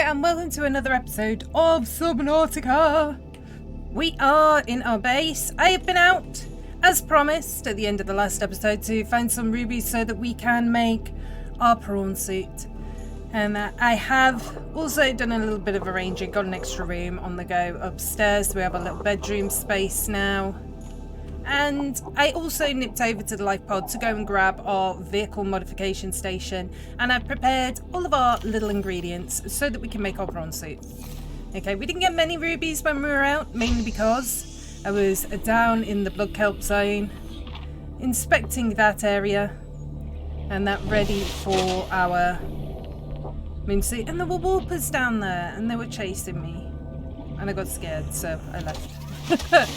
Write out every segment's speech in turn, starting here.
and welcome to another episode of Subnautica. We are in our base. I have been out, as promised, at the end of the last episode to find some rubies so that we can make our prawn suit. And I have also done a little bit of arranging, got an extra room on the go upstairs. We have a little bedroom space now. And I also nipped over to the life pod to go and grab our vehicle modification station, and I've prepared all of our little ingredients so that we can make our prawn suit. Okay, we didn't get many rubies when we were out, mainly because I was down in the blood kelp zone inspecting that area and that ready for our moon suit. And there were warpers down there and they were chasing me and I got scared, so I left.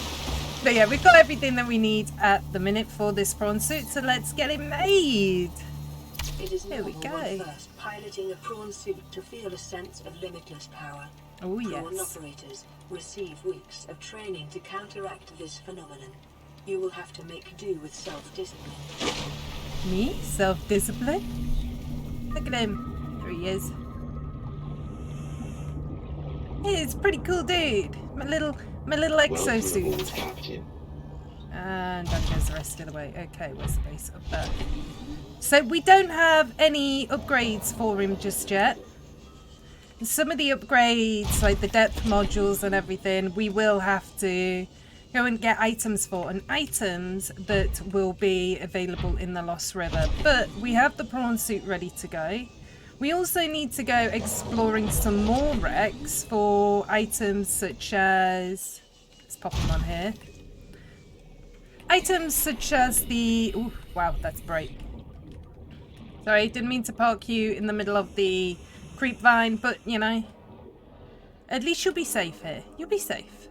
But yeah, we've got everything that we need at the minute for this prawn suit, so let's get it made. Here we go. First, piloting a prawn suit to feel a sense of limitless power. Oh yes. Prawn operators receive weeks of training to counteract this phenomenon. You will have to make do with self-discipline. Me? Self-discipline? Look at him. There he is. He's a pretty cool dude. My little exosuit. And that goes the rest of the way. Okay, where's the base? Up there. So we don't have any upgrades for him just yet. Some of the upgrades, like the depth modules and everything, we will have to go and get items for. And items that will be available in the Lost River. But we have the prawn suit ready to go. We also need to go exploring some more wrecks for items such as... Let's pop them on here. Items such as the... Ooh, wow, that's bright. Sorry, didn't mean to park you in the middle of the creep vine, but, you know, at least you'll be safe here. You'll be safe.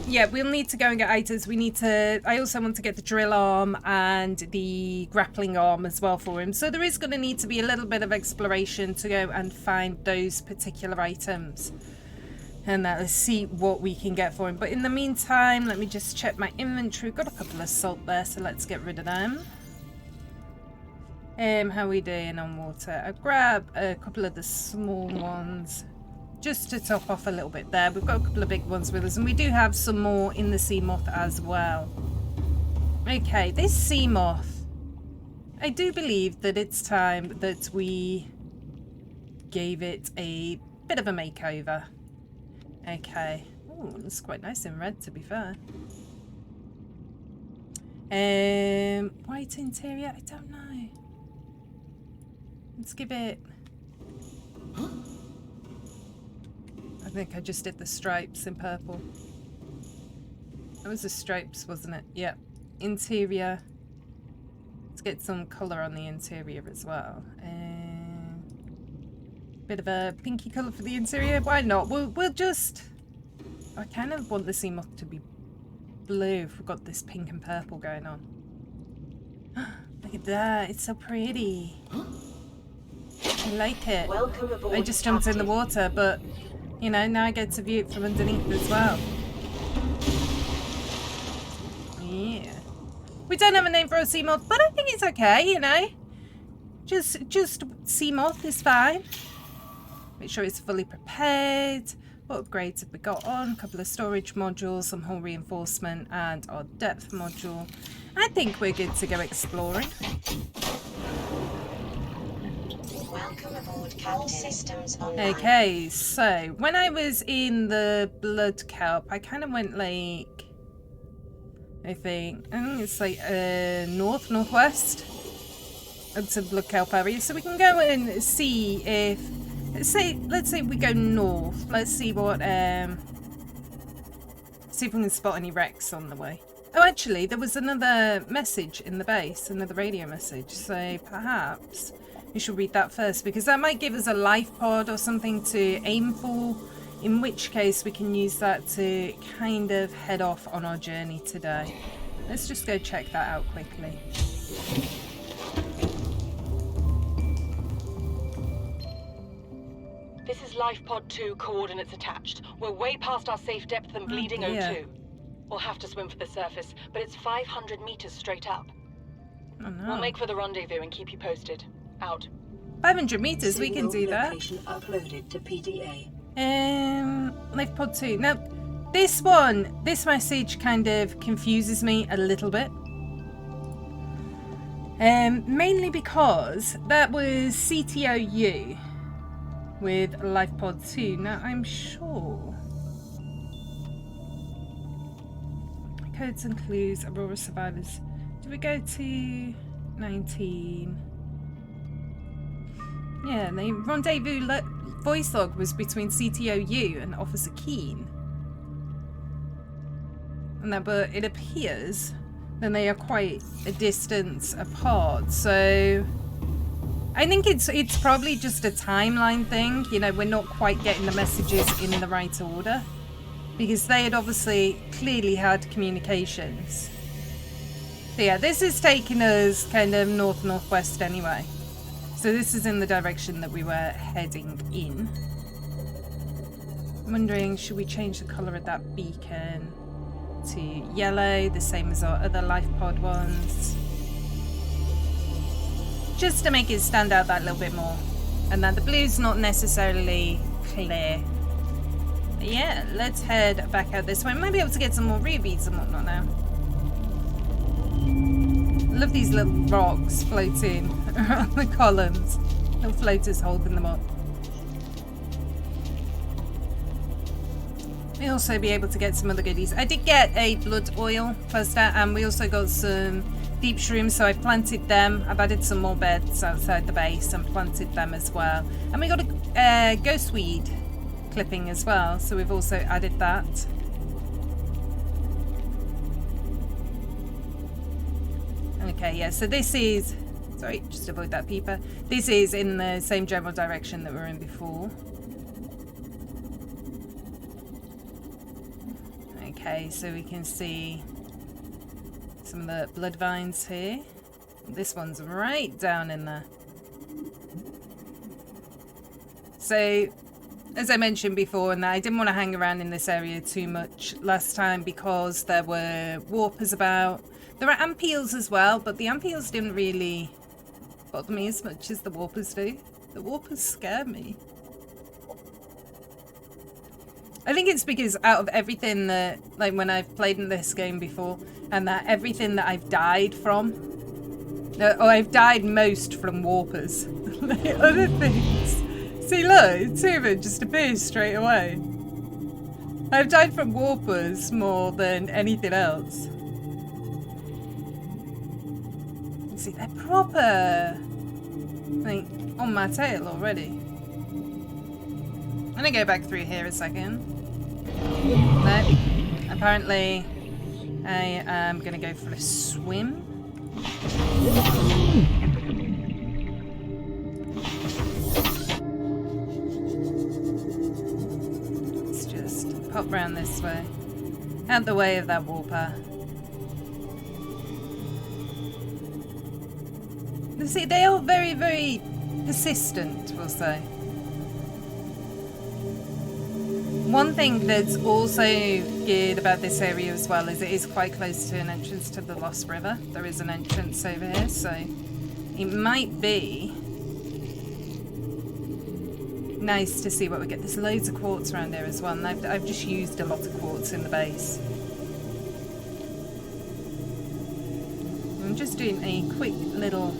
Yeah, we'll need to go and get items. We need to... I also want to get the drill arm and the grappling arm as well for him. So there is going to need to be a little bit of exploration to go and find those particular items. And let's see what we can get for him. But in the meantime, let me just check my inventory. Got a couple of salt there, so let's get rid of them. How are we doing on water? I'll grab a couple of the small ones, just to top off a little bit there. We've got a couple of big ones with us, and we do have some more in the sea moth as well. Okay, this sea moth, I do believe that it's time that we gave it a bit of a makeover. Okay. Oh, it's quite nice in red, to be fair. White interior, I don't know. Let's give it... I think I just did the stripes in purple. That was the stripes, wasn't it? Yeah. Interior. Let's get some colour on the interior as well. Bit of a pinky colour for the interior. Why not? We'll just... I kind of want the sea moth to be blue if we've got this pink and purple going on. Look at that. It's so pretty. I like it. Welcome aboard, I just jumped in the water, but... You know, now I get to view it from underneath as well. Yeah. We don't have a name for a sea moth, but I think it's okay, you know. Just sea moth is fine. Make sure it's fully prepared. What upgrades have we got on? A couple of storage modules, some hull reinforcement, and our depth module. I think we're good to go exploring. Welcome aboard, Captain. Systems online. Okay, so when I was in the blood kelp, I kind of went like, I think it's like northwest up to the blood kelp area. So we can go and see if, let's say we go north. Let's see what see if we can spot any wrecks on the way. Oh, actually, there was another message in the base, another radio message. So perhaps we should read that first, because that might give us a life pod or something to aim for, in which case we can use that to kind of head off on our journey today. Let's just go check that out quickly. This is Life Pod 2, coordinates attached. We're way past our safe depth and bleeding O2. We'll have to swim for the surface, but it's 500 meters straight up. Oh no. We'll make for the rendezvous and keep you posted. Out. 500 meters, we can do that. Location uploaded to PDA. Life pod 2. Now, this message kind of confuses me a little bit. Mainly because that was CTOU with Life Pod 2. Now, I'm sure. Codes and clues, Aurora survivors. Do we go to 19? Yeah, the rendezvous voice log was between CTOU and Officer Keane. And that, but it appears then they are quite a distance apart. So I think it's probably just a timeline thing. You know, we're not quite getting the messages in the right order because they had obviously clearly had communications. So yeah, this is taking us kind of northwest anyway. So this is in the direction that we were heading in. I'm wondering, should we change the colour of that beacon to yellow, the same as our other life pod ones? Just to make it stand out that little bit more. And that the blue's not necessarily clear. But yeah, let's head back out this way. Might be able to get some more rubies and whatnot now. I love these little rocks floating around the columns. Little floaters holding them up. We'll also be able to get some other goodies. I did get a blood oil first out, and we also got some deep shrooms, so I planted them. I've added some more beds outside the base and planted them as well. And we got a ghost weed clipping as well, so we've also added that. Okay, yeah, so this is... Sorry, just avoid that peeper. This is in the same general direction that we were in before. Okay, so we can see some of the blood vines here. This one's right down in there. So, as I mentioned before, and I didn't want to hang around in this area too much last time because there were warpers about. There are ampeels as well, but the ampeels didn't really bother me as much as the warpers do. The warpers scare me. I think it's because out of everything that, like when I've played in this game before, and that everything that I've died from, or I've died most from warpers. Like other things. See, look, two of them just appear straight away. I've died from warpers more than anything else. See, they're proper, like, on my tail already. I'm gonna go back through here a second. No, apparently I am gonna go for a swim. Let's just pop round this way, out the way of that warper. You see, they are very, very persistent, we'll say. One thing that's also good about this area as well is it is quite close to an entrance to the Lost River. There is an entrance over here, so it might be nice to see what we get. There's loads of quartz around here as well, and I've just used a lot of quartz in the base. I'm just doing a quick little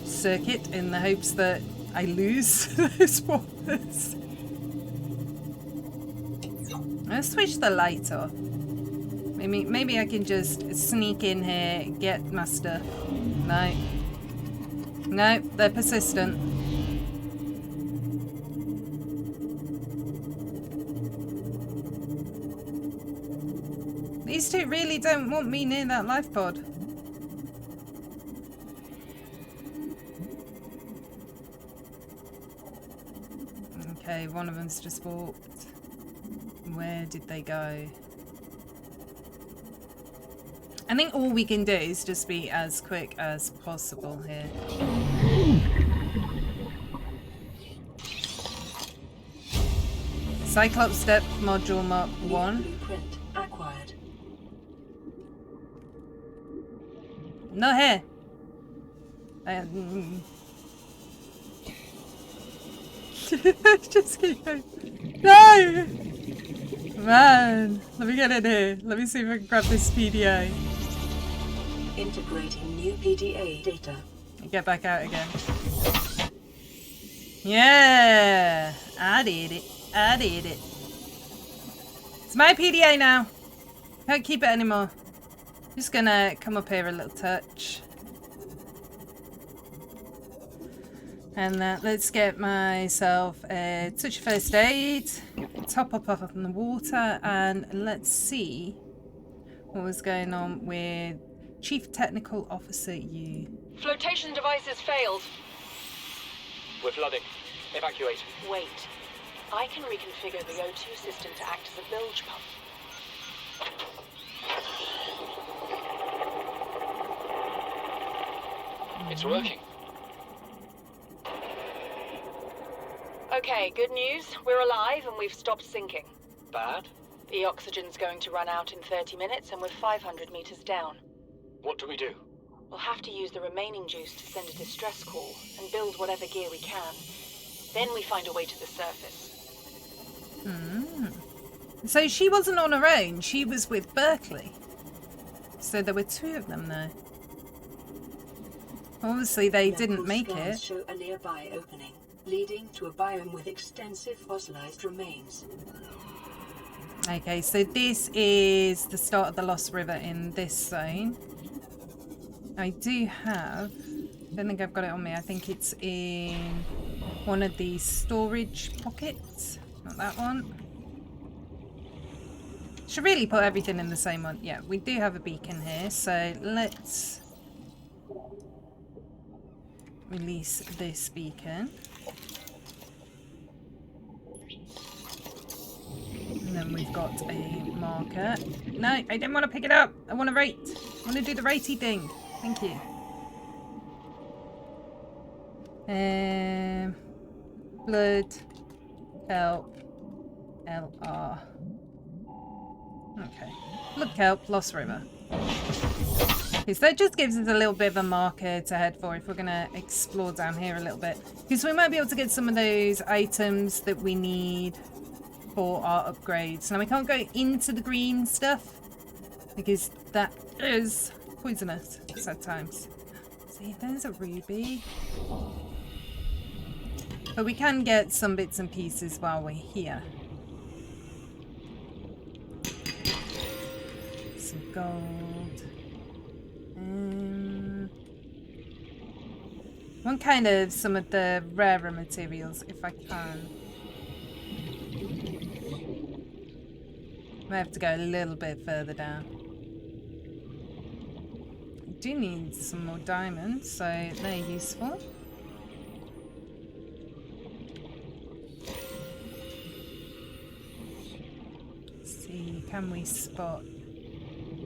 circuit in the hopes that I lose those warpers. Let's switch the light off. Maybe I can just sneak in here, get my stuff. No. No, they're persistent. These two really don't want me near that life pod. Okay, one of them's just walked. Where did they go? I think all we can do is just be as quick as possible here. Cyclops Depth Module Mark 1. Blueprint acquired. No here. Just keep going. No! Man, let me get in here. Let me see if I can grab this PDA. Integrating new PDA data. And get back out again. Yeah! I did it. I did it. It's my PDA now. Can't keep it anymore. Just gonna come up here a little touch. And let's get myself a touch of first aid. Top up on the water. And let's see what was going on with Chief Technical Officer Yu. Flotation devices failed. We're flooding. Evacuate. Wait. I can reconfigure the O2 system to act as a bilge pump. It's working. Okay, good news. We're alive and we've stopped sinking. Bad? The oxygen's going to run out in 30 minutes and we're 500 meters down. What do we do? We'll have to use the remaining juice to send a distress call and build whatever gear we can. Then we find a way to the surface. So she wasn't on her own, she was with Berkeley. So there were two of them there. Obviously they didn't make it. Show a nearby opening, leading to a biome with extensive fossilized remains. Okay, so this is the start of the Lost River in this zone. I do have... I don't think I've got it on me. I think it's in one of these storage pockets. Not that one. Should really put everything in the same one. Yeah, we do have a beacon here, so let's release this beacon. And then we've got a marker. No, I didn't want to pick it up. I want to rate. I want to do the ratey thing. Thank you. Blood, kelp, LR. Okay. Blood, kelp, Lost River. Okay, so that just gives us a little bit of a marker to head for if we're going to explore down here a little bit. Because we might be able to get some of those items that we need for our upgrades. Now, we can't go into the green stuff because that is poisonous at times. See, there's a ruby. But we can get some bits and pieces while we're here. Some gold. One kind of some of the rarer materials if I can. Might have to go a little bit further down. I do need some more diamonds, so they're useful. Let's see, can we spot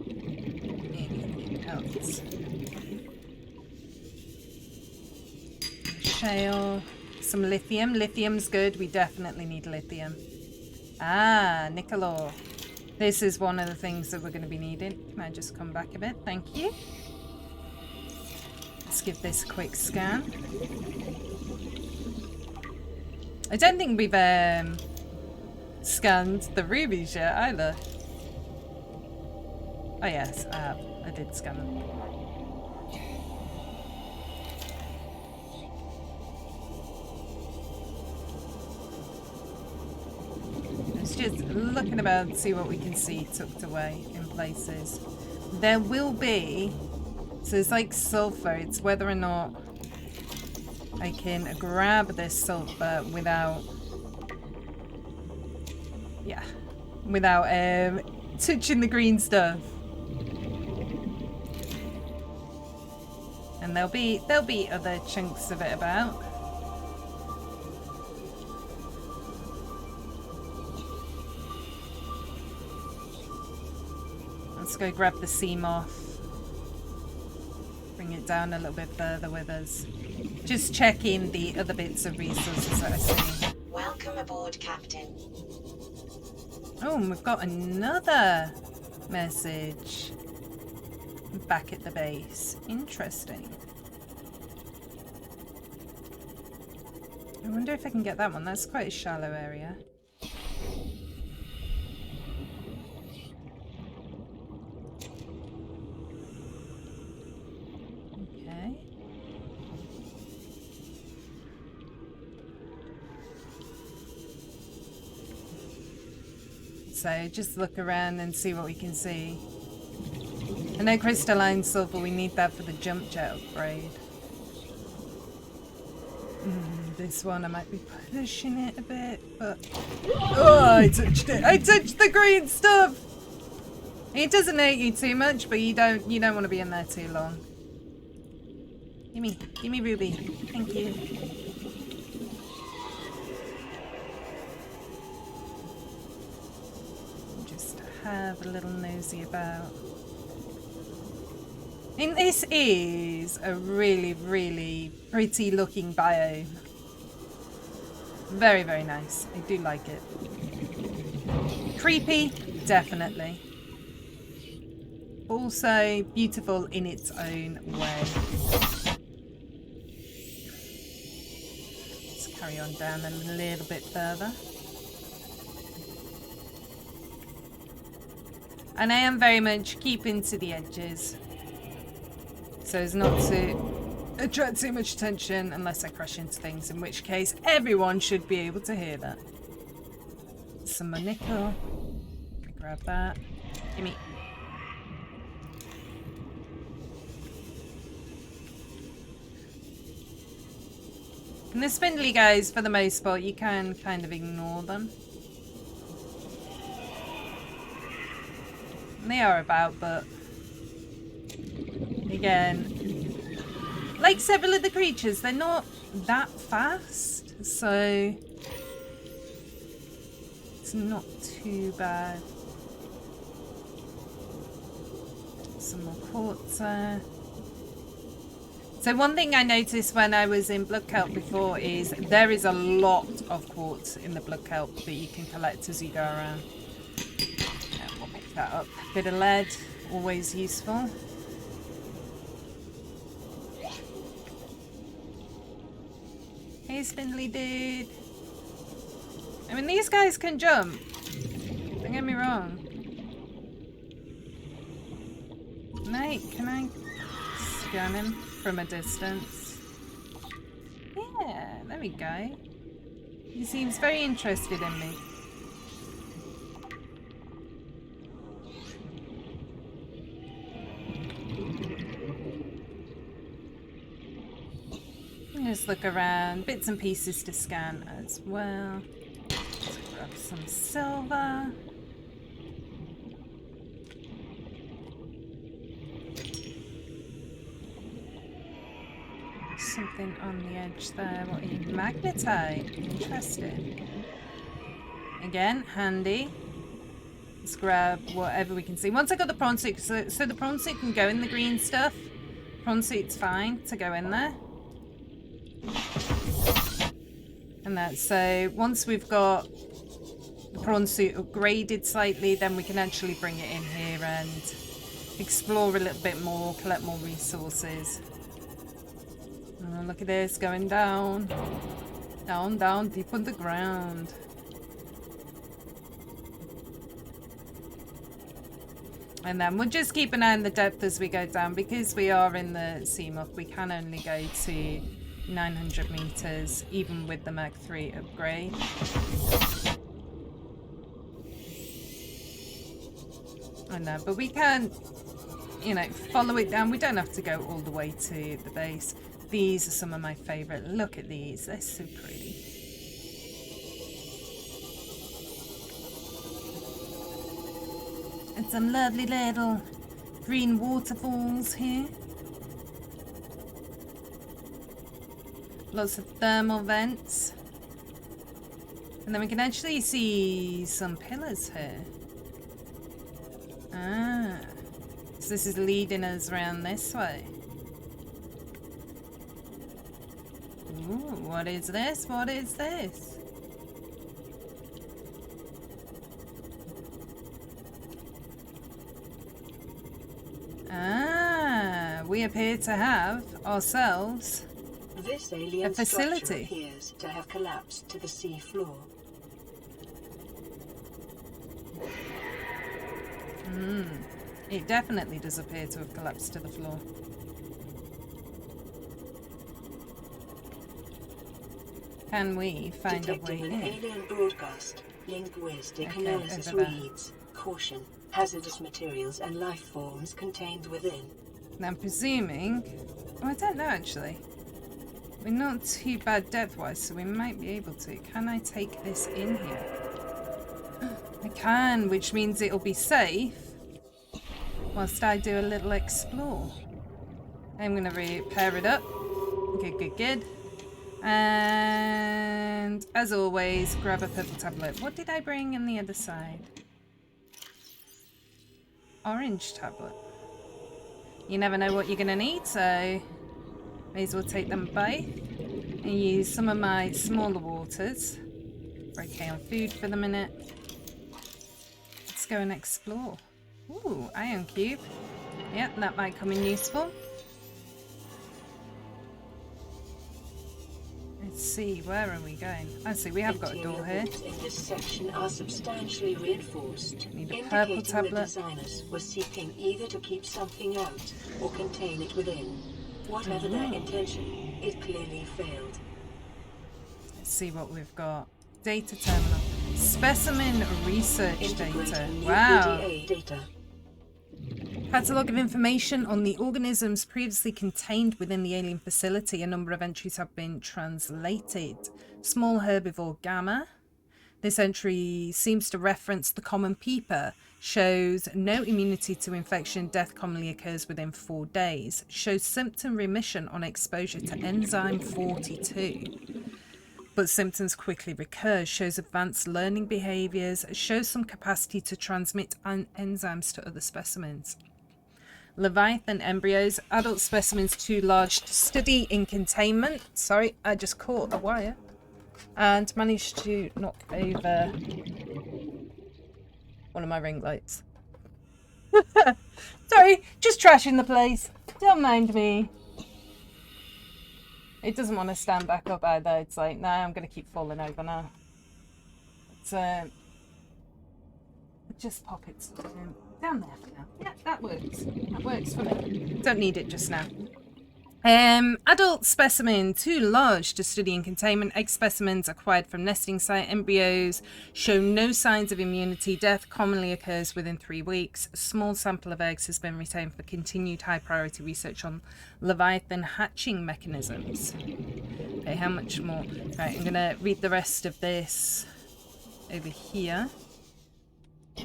anything else? Shale, some lithium. Lithium's good. We definitely need lithium. Ah, nickel ore. This is one of the things that we're going to be needing. Can I just come back a bit? Thank you. Let's give this a quick scan. I don't think we've scanned the rubies yet either. Oh yes, I have. I did scan them. Just looking about to see what we can see tucked away in places. There will be, so it's like sulfur, it's whether or not I can grab this sulfur without, yeah, without touching the green stuff. And there'll be other chunks of it about. Let's go grab the sea moth. Bring it down a little bit further with us. Just checking the other bits of resources that I see. Welcome aboard, Captain. Oh, and we've got another message back at the base. Interesting. I wonder if I can get that one. That's quite a shallow area. Okay. So just look around and see what we can see. I know crystalline silver, we need that for the jump jet upgrade. This one I might be pushing it a bit, but... Oh, I touched it! I touched the green stuff! It doesn't hurt you too much, but you don't want to be in there too long. Give me Ruby. Thank you. Just have a little nosy about. And this is a really, really pretty looking biome. Very, very nice. I do like it. Creepy, definitely. Also beautiful in its own way. Let's carry on down a little bit further. And I am very much keeping to the edges, so as not to attract too much attention unless I crash into things, in which case everyone should be able to hear that. Some more nickel. Grab that. Gimme. And the spindly guys, for the most part, you can kind of ignore them. And they are about, but again, like several of the creatures, they're not that fast, so it's not too bad. Some more quartz there. So one thing I noticed when I was in Blood Kelp before is there is a lot of quartz in the Blood Kelp that you can collect as you go around. Yeah, we'll pick that up. Bit of lead, always useful. Hey, spindly dude. I mean, these guys can jump. Don't get me wrong. Mate, can I scan him from a distance? Yeah, there we go. He seems very interested in me. Just look around, bits and pieces to scan as well. Let's grab some silver. Something on the edge there. What are you? Magnetite. Interesting. Again, handy. Let's grab whatever we can see. Once I got the prawn suit, so the prawn suit can go in the green stuff. Prawn suit's fine to go in there. And that, so once we've got the prawn suit upgraded slightly, then we can actually bring it in here and explore a little bit more, collect more resources. Oh, look at this, going down. Down, down, deep underground. And then we'll just keep an eye on the depth as we go down, because we are in the Seamoth. We can only go to 900 meters, even with the Mach 3 upgrade. I know, but we can, you know, follow it down. We don't have to go all the way to the base. These are some of my favourite. Look at these, they're so pretty. And some lovely little green waterfalls here. Lots of thermal vents. And then we can actually see some pillars here. Ah. So this is leading us around this way. Ooh, what is this? What is this? Ah, we appear to have ourselves This alien facility. structure appears to have collapsed to the sea floor. It definitely does appear to have collapsed to the floor. Can we find a way Detecting an in? alien broadcast. Linguistic Okay, analysis over there. reads, caution, hazardous materials and life forms contained within. Now I'm presuming... Oh, I don't know actually. We're not too bad depth-wise, so we might be able to. Can I take this in here? I can, which means it'll be safe whilst I do a little explore. I'm going to repair it up. Good. And as always, grab a purple tablet. What did I bring in the other side? Orange tablet. You never know what you're going to need, so may as well take them both and use some of my smaller waters. We're okay on food for the minute. Let's go and explore. Ooh, ion cube. Yep, that might come in useful. Let's see, where are we going? I see, we have got a door here. Interior walls in this section are substantially reinforced, Need a purple indicating tablet. the designers were seeking either to keep something out or contain it within. Whatever their intention, it clearly failed. Let's see what we've got. Data terminal. Specimen research data. Integrating new Wow. PDA data. Catalogue of information on the organisms previously contained within the alien facility. A number of entries have been translated. Small herbivore gamma. This entry seems to reference the common peeper. Shows no immunity to infection. Death commonly occurs within 4 days. Shows symptom remission on exposure to enzyme 42. But symptoms quickly recur. Shows advanced learning behaviours. Shows some capacity to transmit enzymes to other specimens. Leviathan embryos. Adult specimens too large to study in containment. Sorry, I just caught a wire. And managed to knock over one of my ring lights. Sorry, just trashing the place. Don't mind me. It doesn't want to stand back up either. It's like, nah, I'm going to keep falling over now. But, just pop it down there for now. Yeah, that works. That works for me. Don't need it just now. Adult specimen too large to study in containment. Egg specimens acquired from nesting site. Embryos show no signs of immunity. Death commonly occurs within 3 weeks. A small sample of eggs has been retained for continued high priority research on Leviathan hatching mechanisms. Okay, how much more? Right, I'm gonna read the rest of this over here.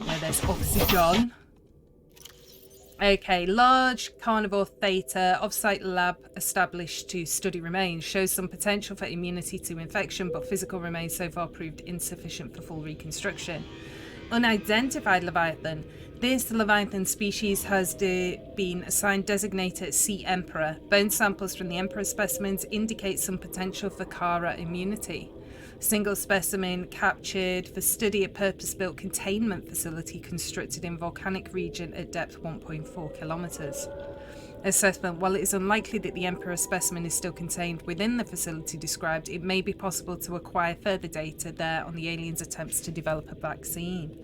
Where there's oxygen. Okay, large carnivore theta, off-site lab established to study remains, shows some potential for immunity to infection, but physical remains so far proved insufficient for full reconstruction. Unidentified Leviathan. This Leviathan species has been assigned designated Sea Emperor. Bone samples from the Emperor specimens indicate some potential for Kara immunity. Single specimen captured for study at purpose-built containment facility constructed in volcanic region at depth 1.4 kilometers. Assessment: while it is unlikely that the Emperor specimen is still contained within the facility described, it may be possible to acquire further data there on the aliens' attempts to develop a vaccine.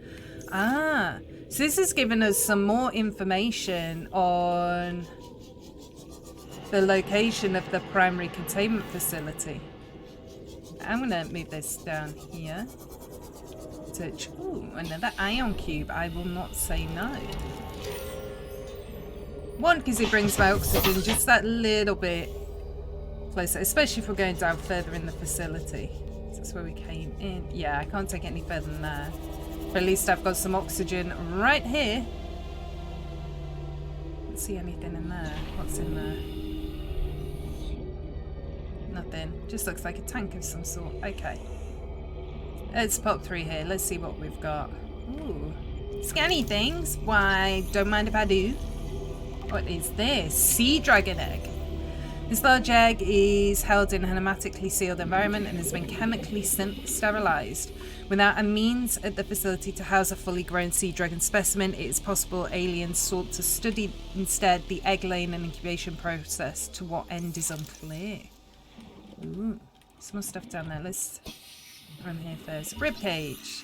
Ah, so this has given us some more information on the location of the primary containment facility. I'm going to move this down here. Touch. Ooh, another ion cube. I will not say no. One, because it brings my oxygen just that little bit closer, especially if we're going down further in the facility. So that's where we came in. Yeah, I can't take it any further than that. But at least I've got some oxygen right here. Don't see anything in there. What's in there? Nothing. Just looks like a tank of some sort. Okay. Let's pop through here. Let's see what we've got. Ooh. Scanny things. Why, don't mind if I do. What is this? Sea dragon egg. This large egg is held in a hermetically sealed environment and has been chemically sterilized. Without a means at the facility to house a fully grown sea dragon specimen, it is possible aliens sought to study instead the egg laying and incubation process. To what end is unclear. Ooh, some more stuff down there. Let's run here first. Ribcage.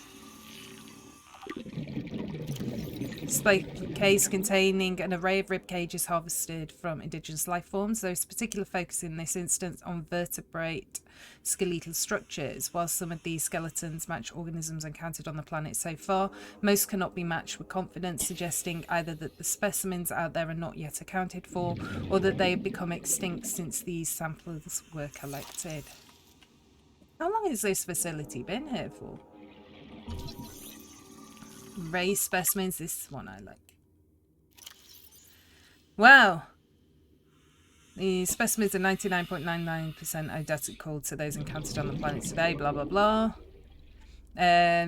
Display case containing an array of rib cages harvested from indigenous life forms. There is particular focus in this instance on vertebrate skeletal structures. While some of these skeletons match organisms encountered on the planet so far, most cannot be matched with confidence, suggesting either that the specimens out there are not yet accounted for, or that they have become extinct since these samples were collected. How long has this facility been here for? Raised specimens. This one I like. Wow. The specimens are 99.99% identical to those encountered on the planet today, blah, blah, blah.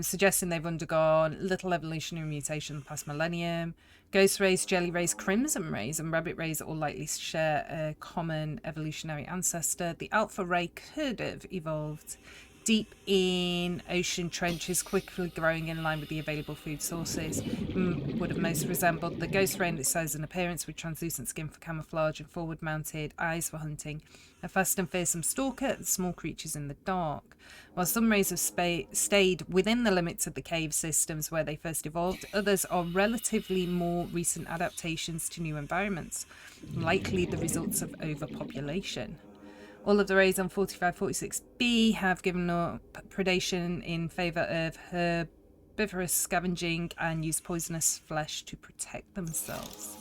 Suggesting they've undergone little evolutionary mutation in the past millennium. Ghost rays, jelly rays, crimson rays, and rabbit rays all likely share a common evolutionary ancestor. The alpha ray could have evolved deep in ocean trenches, quickly growing in line with the available food sources. Would have most resembled the ghost ray in its size and appearance, with translucent skin for camouflage and forward-mounted eyes for hunting. A fast and fearsome stalker, small creatures in the dark. While some rays have stayed within the limits of the cave systems where they first evolved, others are relatively more recent adaptations to new environments, likely the results of overpopulation. All of the rays on 4546B have given up predation in favour of herbivorous scavenging and use poisonous flesh to protect themselves.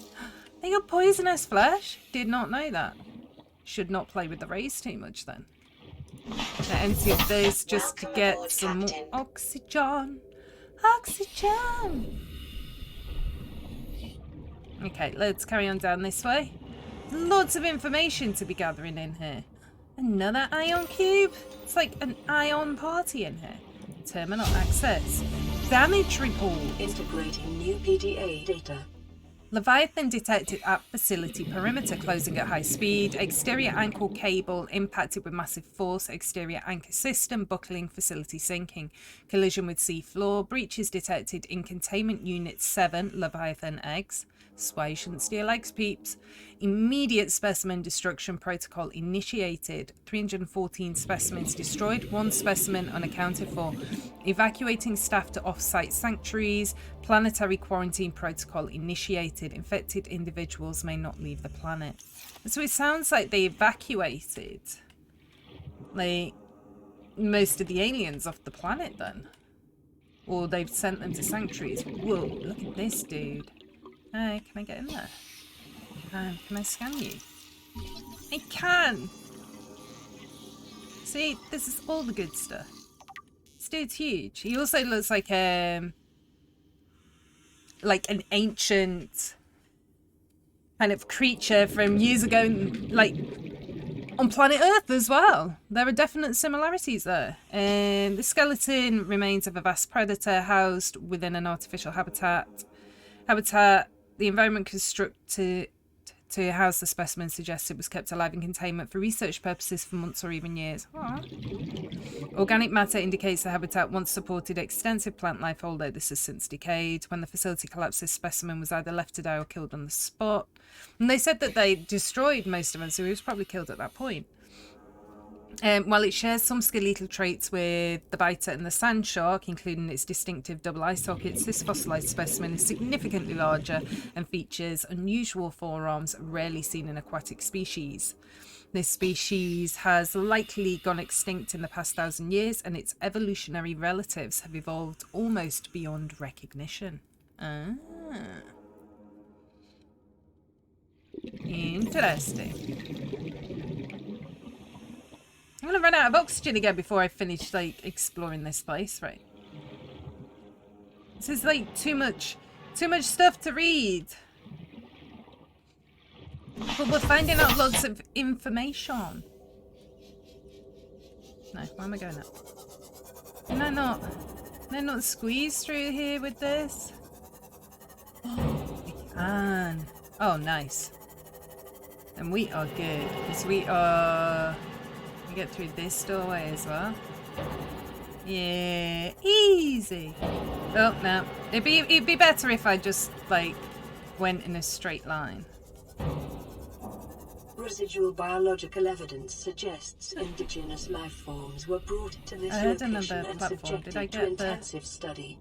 They got poisonous flesh? Did not know that. Should not play with the rays too much then. I emptied this just to get some more oxygen. Oxygen! Okay, let's carry on down this way. Lots of information to be gathering in here. Another ion cube? It's like an ion party in here. Terminal access. Damage report. Integrating new PDA data. Leviathan detected at facility perimeter, closing at high speed. Exterior ankle cable impacted with massive force. Exterior anchor system buckling, facility sinking. Collision with sea floor. Breaches detected in containment unit 7. Leviathan eggs. That's why you shouldn't steal eggs, peeps. Immediate specimen destruction protocol initiated. 314 specimens destroyed. 1 specimen unaccounted for. Evacuating staff to off-site sanctuaries. Planetary quarantine protocol initiated. Infected individuals may not leave the planet. So it sounds like they evacuated like most of the aliens off the planet then. Or they've sent them to sanctuaries. Whoa, look at this dude. Hey, can I get in there? Can I scan you? I can! See, this is all the good stuff. This dude's huge. He also looks like an ancient kind of creature from years ago, like on planet Earth as well. There are definite similarities there. The skeleton remains of a vast predator housed within an artificial habitat. The environment constructed to house the specimen suggests it was kept alive in containment for research purposes for months or even years. Aww. Organic matter indicates the habitat once supported extensive plant life, although this has since decayed. When the facility collapsed, this specimen was either left to die or killed on the spot. And they said that they destroyed most of them, so he was probably killed at that point. While it shares some skeletal traits with the biter and the sand shark, including its distinctive double eye sockets, this fossilized specimen is significantly larger and features unusual forearms rarely seen in aquatic species. This species has likely gone extinct in the past 1,000 years, and its evolutionary relatives have evolved almost beyond recognition. Interesting. I'm gonna run out of oxygen again before I finish like exploring this place, right? This is like too much stuff to read. But we're finding out lots of information. No, where am I going now? Can I not squeeze through here with this? Oh, we can. Oh, nice. And we are good, because we get through this doorway as well. Yeah, easy. Oh no, it'd be better if I just like went in a straight line. residual biological evidence suggests indigenous life forms were brought to this I heard location another and platform. Did I subjected to get the... intensive study.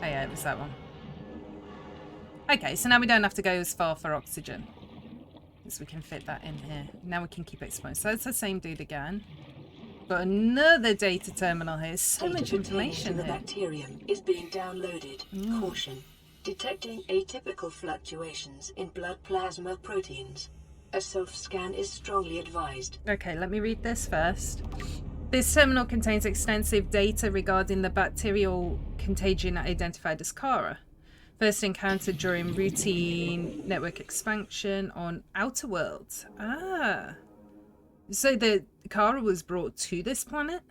Oh yeah, it was that one. Okay, so now we don't have to go as far for oxygen. Because we can fit that in here. Now we can keep exploring. So it's the same dude again. Got another data terminal here. So Data much pertaining information to the here. bacterium is being downloaded. Caution. Detecting atypical fluctuations in blood plasma proteins. A self-scan is strongly advised. Okay, let me read this first. This terminal contains extensive data regarding the bacterial contagion identified as Kara. First encountered during routine network expansion on Outer Worlds. Ah. So the Kara was brought to this planet?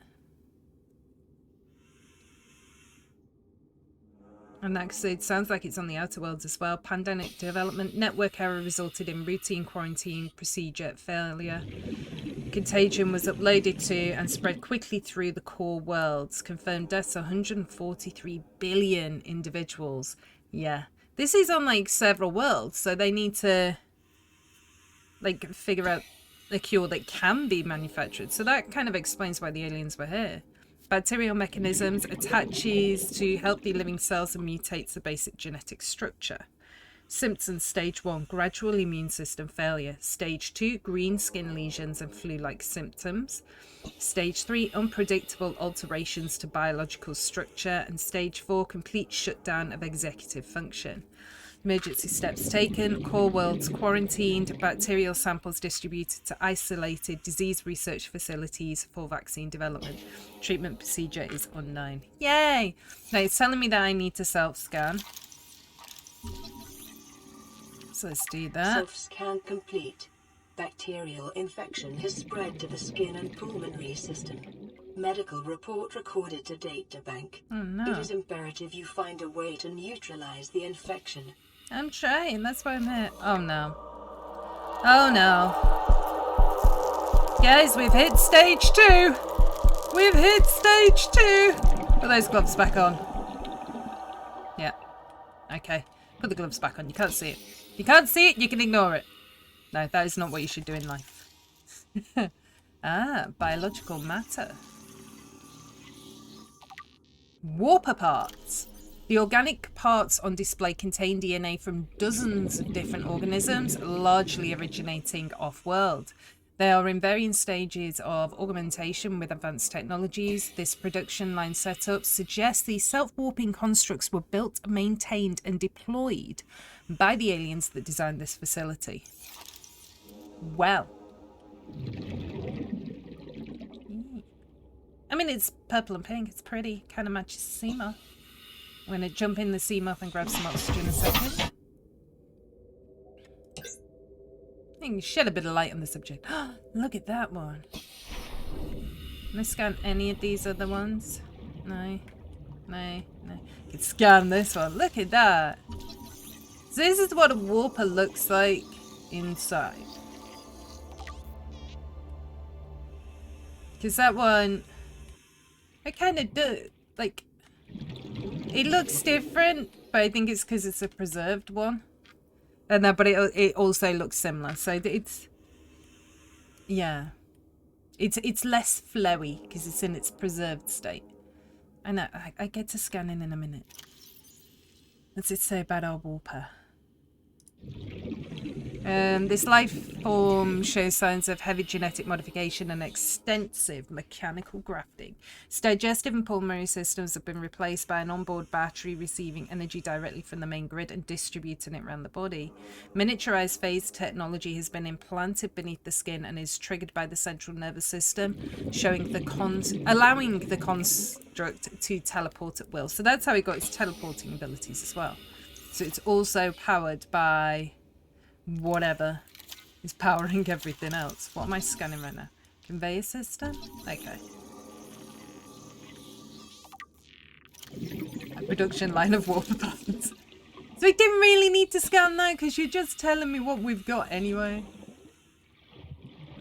And that it sounds like it's on the Outer Worlds as well. Pandemic development. Network error resulted in routine quarantine procedure failure. Contagion was uploaded to and spread quickly through the core worlds. Confirmed deaths 143 billion individuals. Yeah. This is on like several worlds, so they need to like figure out a cure that can be manufactured. So that kind of explains why the aliens were here. Bacterial mechanisms attaches to healthy living cells and mutates the basic genetic structure. Symptoms: stage 1, gradual immune system failure. Stage 2, green skin lesions and flu-like symptoms. Stage 3, unpredictable alterations to biological structure. And stage 4, complete shutdown of executive function. Emergency steps taken, core worlds quarantined, bacterial samples distributed to isolated disease research facilities for vaccine development. Treatment procedure is unknown. Yay! Now it's telling me that I need to self-scan. So let's do that. Self-scan complete. Bacterial infection has spread to the skin and pulmonary system. Medical report recorded to databank. Oh no. It is imperative you find a way to neutralize the infection. I'm trying, that's why I'm here. Oh no. Oh no. Guys, we've hit stage 2. We've hit stage 2. Put those gloves back on. Yeah. Okay. Put the gloves back on. You can't see it. You can't see it, you can ignore it. No, that is not what you should do in life. Ah, biological matter. Warper parts. The organic parts on display contain DNA from dozens of different organisms, largely originating off-world. They are in varying stages of augmentation with advanced technologies. This production line setup suggests these self-warping constructs were built, maintained, and deployed by the aliens that designed this facility. Well. I mean, it's purple and pink. It's pretty. Kind of matches sea moth. I'm going to jump in the sea moth and grab some oxygen in a second. I think shed a bit of light on the subject. Look at that one. Can I scan any of these other ones? No. No. No. I can scan this one. Look at that. So this is what a warper looks like inside. Because that one... I kind of do... Like... It looks different, but I think it's because it's a preserved one. And that, but it also looks similar. So it's... Yeah. It's less flowy because it's in its preserved state. I know. I get to scanning in a minute. What's it say about our warper? This life form shows signs of heavy genetic modification and extensive mechanical grafting. Its digestive and pulmonary systems have been replaced by an onboard battery receiving energy directly from the main grid and distributing it around the body. Miniaturized phase technology has been implanted beneath the skin and is triggered by the central nervous system, showing the allowing the construct to teleport at will. So that's how it got its teleporting abilities as well. So it's also powered by whatever is powering everything else. What am I scanning right now? Conveyor system? Okay. A production line of warper parts. So we didn't really need to scan that because you're just telling me what we've got anyway.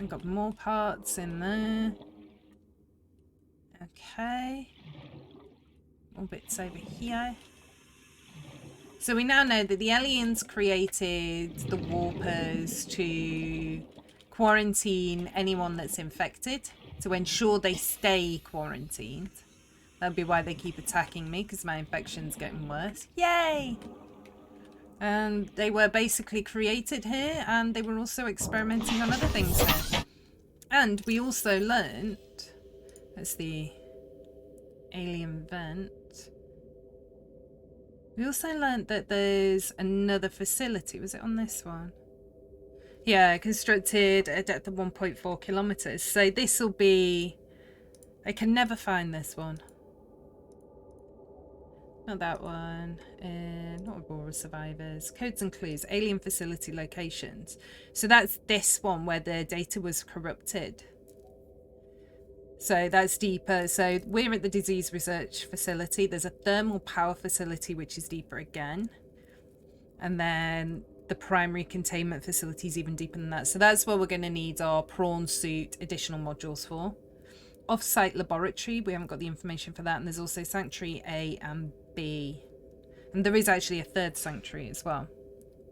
We've got more parts in there. Okay. More bits over here. So we now know that the aliens created the warpers to quarantine anyone that's infected, to ensure they stay quarantined. That'd be why they keep attacking me, because my infection's getting worse. Yay! And they were basically created here, and they were also experimenting on other things here. And we also learned, that's the alien vent. We also learned that there's another facility. Was it on this one? Yeah, constructed at a depth of 1.4 kilometers. So this will be... I can never find this one. Not that one. Not Aurora Survivors. Codes and clues. Alien facility locations. So that's this one where the data was corrupted. So that's deeper. So we're at the disease research facility. There's a thermal power facility, which is deeper again. And then the primary containment facility is even deeper than that. So that's where we're going to need our prawn suit additional modules for. Off-site laboratory. We haven't got the information for that. And there's also Sanctuary A and B. And there is actually a third Sanctuary as well.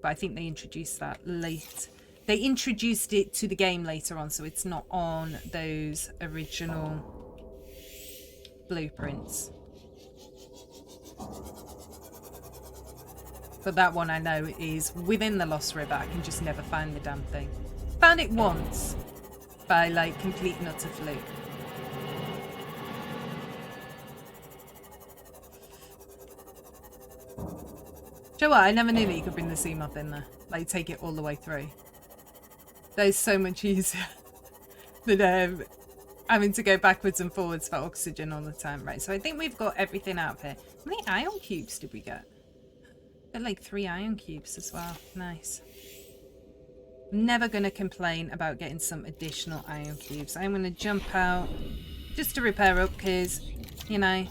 But I think they introduced that late. They introduced it to the game later on, so it's not on those original blueprints. But that one I know is within the Lost River. I can just never find the damn thing. Found it once by like complete and utter fluke. Do you know what? I never knew that you could bring the sea moth in there. Like, take it all the way through. That is so much easier than having to go backwards and forwards for oxygen all the time. Right, so I think we've got everything out of here. How many ion cubes did we get? Got like 3 ion cubes as well. Nice. I'm never going to complain about getting some additional ion cubes. I'm going to jump out just to repair up because, you know,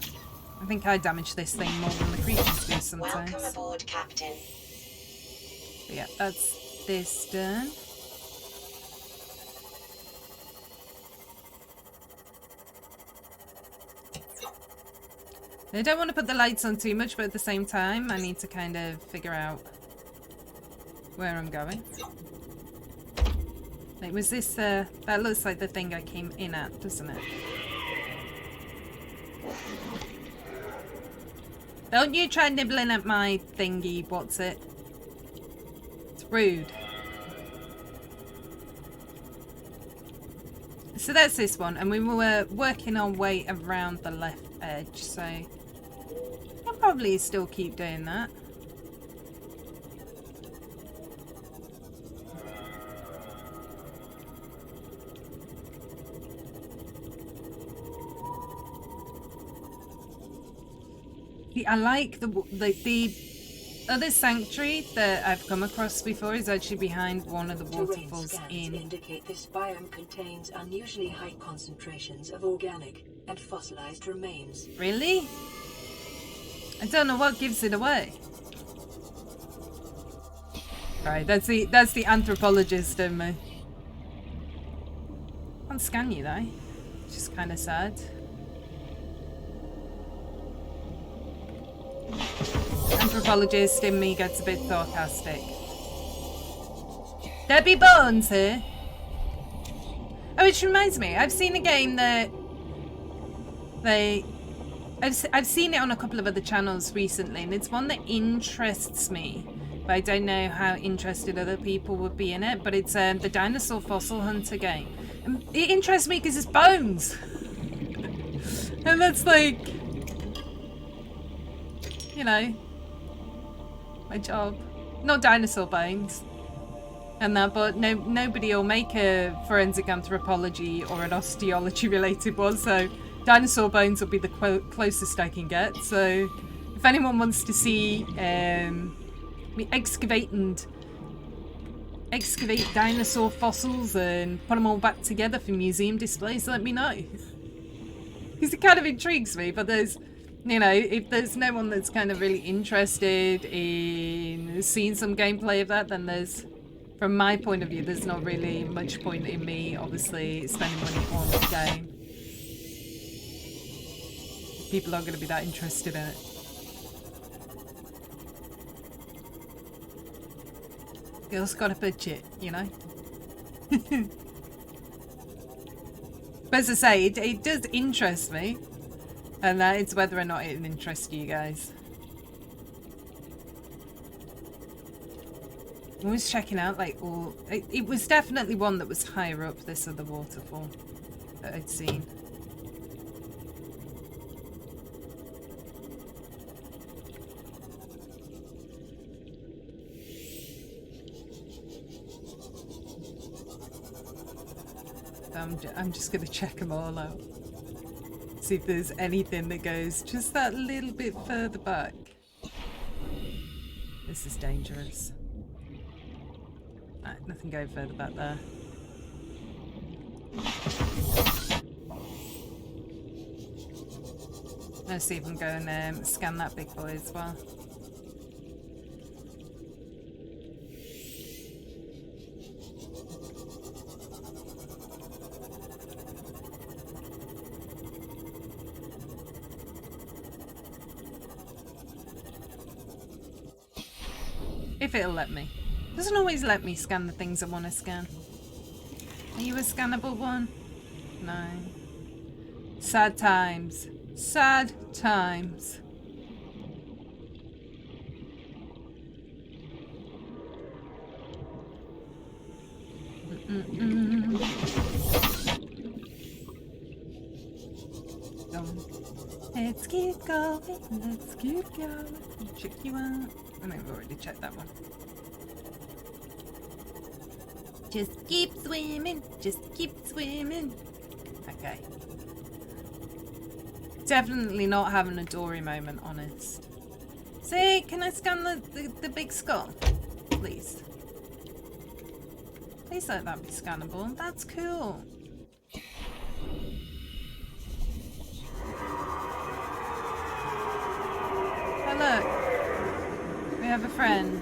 I think I damage this thing more than the creatures do sometimes. Welcome aboard, Captain. But yeah, that's this done. I don't want to put the lights on too much, but at the same time, I need to kind of figure out where I'm going. Like, was this, that looks like the thing I came in at, doesn't it? Don't you try nibbling at my thingy, what's it? It's rude. So that's this one, and we were working our way around the left edge, so I'll probably still keep doing that. I like the other sanctuary that I've come across before is actually behind one of the waterfalls in. Indicate this biome contains unusually high concentrations of organic and fossilized remains. Really? I don't know what gives it away. Right, that's the anthropologist in me. Can't scan you though, which is kind of sad. Anthropologist in me gets a bit sarcastic. There be bones here. Oh, which reminds me, I've seen a game that I've seen it on a couple of other channels recently, and it's one that interests me, but I don't know how interested other people would be in it. But it's the Dinosaur Fossil Hunter game. And it interests me because it's bones, and that's like, you know, my job. Not dinosaur bones and that, but nobody will make a forensic anthropology or an osteology related one, so dinosaur bones will be the closest I can get. So if anyone wants to see me excavate dinosaur fossils and put them all back together for museum displays, let me know. Because it kind of intrigues me, but there's, you know, if there's no one that's kind of really interested in seeing some gameplay of that, then there's, from my point of view, there's not really much point in me, obviously, spending money on the game. People aren't going to be that interested in it. Girl's got a budget, you know? But as I say, it does interest me. And it's whether or not it interests you guys. I was checking out like all... It was definitely one that was higher up, this other waterfall that I'd seen. I'm just going to check them all out. See if there's anything that goes just that little bit further back. This is dangerous. Right, nothing going further back there. Let's see if I can go and scan that big boy as well. If it'll let me. Doesn't always let me scan the things I want to scan. Are you a scannable one? No. Sad times. Sad times. Let's keep going. Let's keep going. Check you out. I think we've already checked that one. Just keep swimming. Just keep swimming. Okay. Definitely not having a Dory moment, honest. Say, can I scan the big skull? Please. Please let that be scannable. That's cool. Oh look. We have a friend.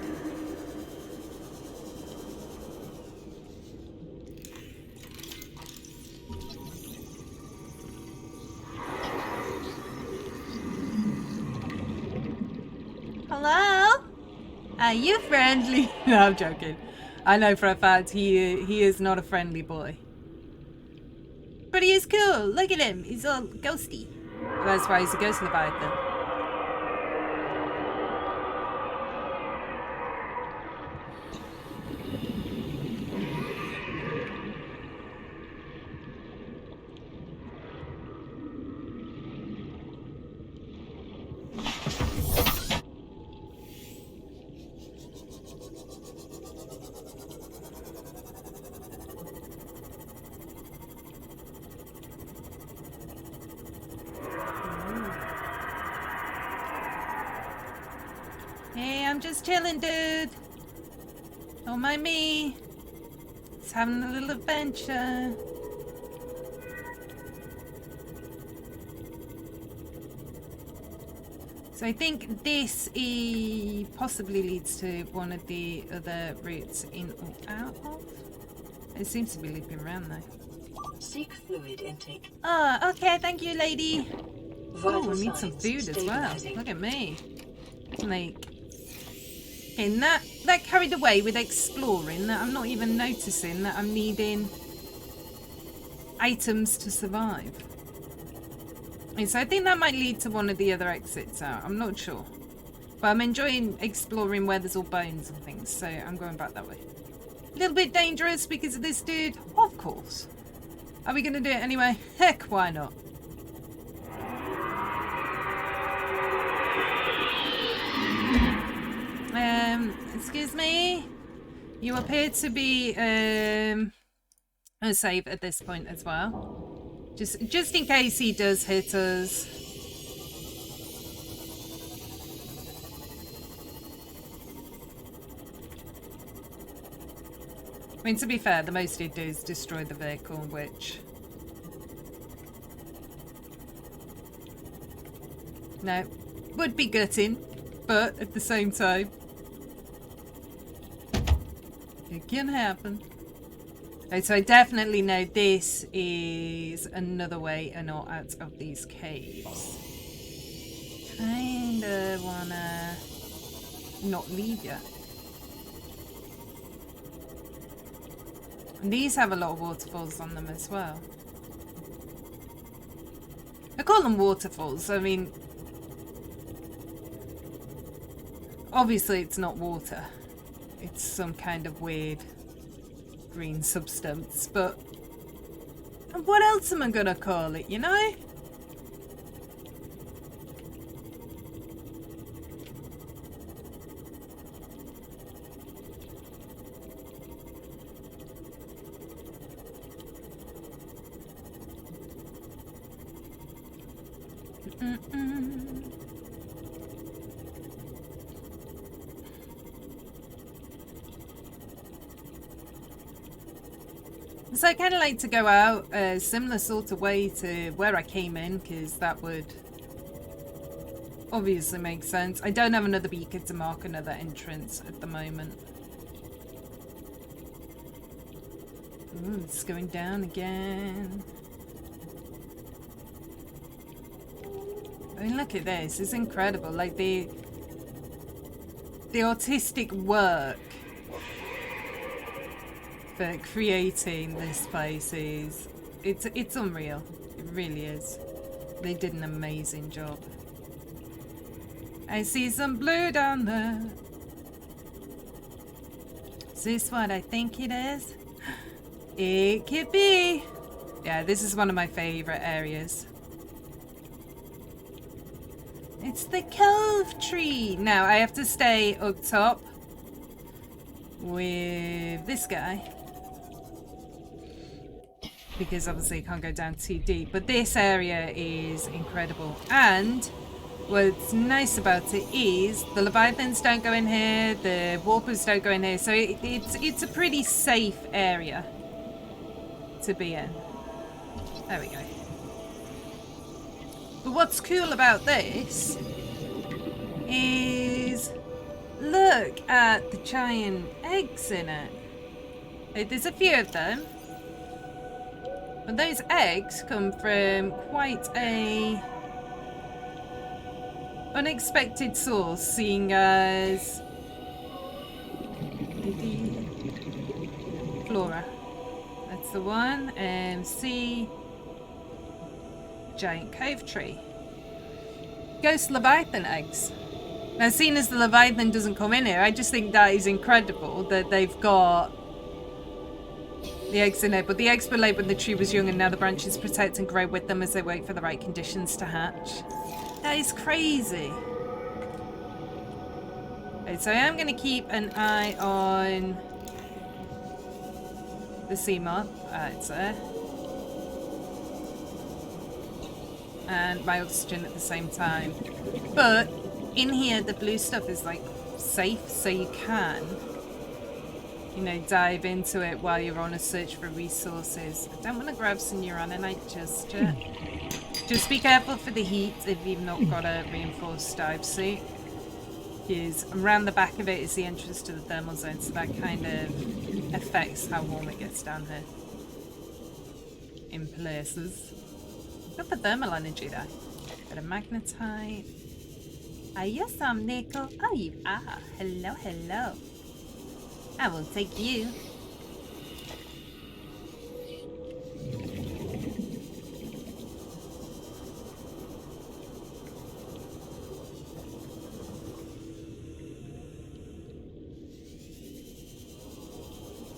Hello? Are you friendly? No, I'm joking. I know for a fact he is not a friendly boy. But he is cool. Look at him. He's all ghosty. That's why he's a ghost Leviathan. Hey, I'm just chilling, dude. Don't mind me. Just having a little adventure. So I think this possibly leads to one of the other routes in or out of. It seems to be looping around though. Seek fluid intake. Oh, okay, thank you, lady. Vital Oh, we need some signs food as well. stabilizing. Look at me. Like, in that carried away with exploring that I'm not even noticing that I'm needing items to survive. And so I think that might lead to one of the other exits out. I'm not sure. But I'm enjoying exploring where there's all bones and things, so I'm going back that way. A little bit dangerous because of this dude, of course. Are we going to do it anyway? Heck, why not? Excuse me. You appear to be safe at this point as well. Just in case he does hit us. I mean, to be fair, the most he'd do is destroy the vehicle, which... No, would be gutting, but at the same time... It can happen. Okay, so I definitely know this is another way and not out of these caves. Kinda wanna not leave yet. And these have a lot of waterfalls on them as well. I call them waterfalls. I mean, obviously it's not water. It's some kind of weird green substance. But what else am I gonna call it, you know? So I kind of like to go out a similar sort of way to where I came in, because that would obviously make sense. I don't have another beacon to mark another entrance at the moment. Ooh, it's going down again. I mean, look at this. It's incredible. Like the artistic work for creating this place is it's unreal. It really is. They did an amazing job. I see some blue down there. Is this what I think it is? It could be. Yeah, this is one of my favorite areas. It's the cove tree. Now I have to stay up top with this guy, because obviously it can't go down too deep. But this area is incredible. And what's nice about it is the Leviathans don't go in here, the Warpers don't go in here. So it's a pretty safe area to be in. There we go. But what's cool about this is look at the giant eggs in it. There's a few of them. But those eggs come from quite a unexpected source, seeing as flora. That's the one. And see, giant cove tree. Ghost Leviathan eggs. Now, seeing as the Leviathan doesn't come in here, I just think that is incredible that they've got the eggs in it. But the eggs were laid when the tree was young, and now the branches protect and grow with them as they wait for the right conditions to hatch. That is crazy. Right, so I am going to keep an eye on the sea moth. It's there. And my oxygen at the same time. But in here, the blue stuff is like safe, so you can, you know, dive into it while you're on a search for resources. I don't want to grab some uranite just yet. Just be careful for the heat if you've not got a reinforced dive suit, because around the back of it is the entrance to the thermal zone, so that kind of affects how warm it gets down here in places. Got the thermal energy there. Got a magnetite. Are you some nickel? Oh, you are. Hello, hello. I will take you.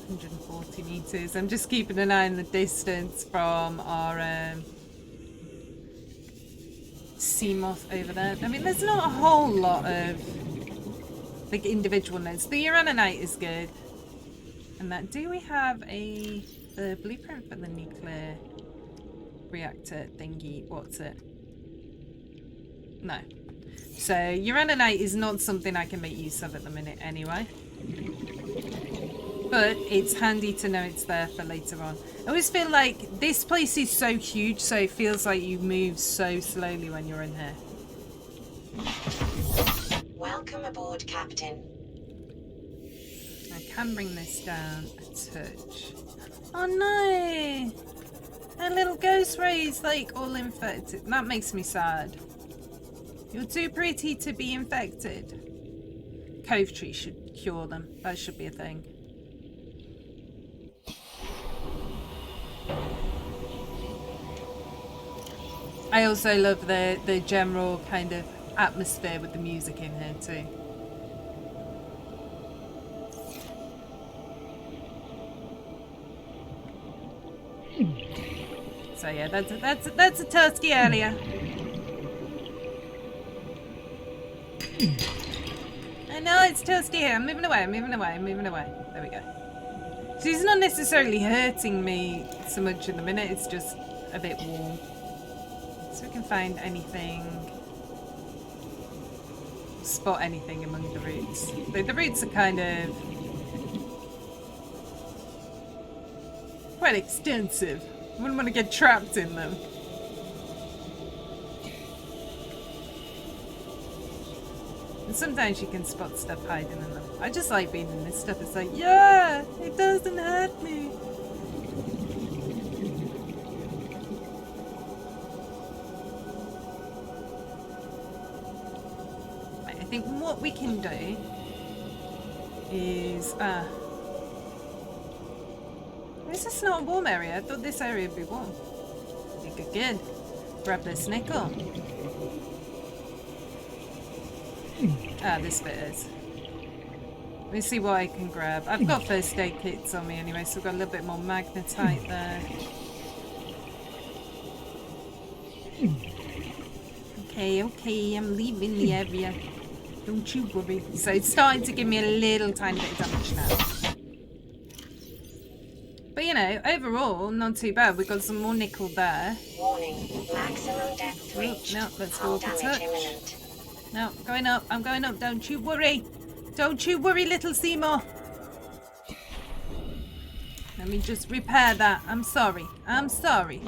$140 meters. I'm just keeping an eye on the distance from our sea moth over there. I mean, there's not a whole lot of like individual nodes. The uranite is good. And that, do we have the blueprint for the nuclear reactor thingy? What's it? No. So uranite is not something I can make use of at the minute anyway. But it's handy to know it's there for later on. I always feel like this place is so huge, so it feels like you move so slowly when you're in here. Welcome aboard, Captain. I can bring this down a touch. Oh no! That little ghost ray's like all infected. That makes me sad. You're too pretty to be infected. Cove tree should cure them. That should be a thing. I also love the general kind of atmosphere with the music in here too. So yeah, that's a Tursky area. I know it's Tursky here. I'm moving away. I'm moving away. I'm moving away. There we go. So he's not necessarily hurting me so much in the minute. It's just a bit warm. So we can find anything, spot anything among the roots. The roots are kind of quite extensive. I wouldn't want to get trapped in them. And sometimes you can spot stuff hiding in them. I just like being in this stuff. It's like, yeah, it doesn't hurt me. Right, I think what we can do is is this not a warm area? I thought this area would be warm. Good. Grab this nickel. Ah, this bit is. Let me see what I can grab. I've got first aid kits on me anyway, so I've got a little bit more magnetite there. Okay, I'm leaving the area. Don't you worry. So it's starting to give me a little tiny bit of damage now. But you know, overall, not too bad. We've got some more nickel there. Warning, maximum depth reached. No, let's go Hull up a damage touch. imminent. No, going up. I'm going up. Don't you worry. Don't you worry, little Seymour. Let me just repair that. I'm sorry. I'm sorry.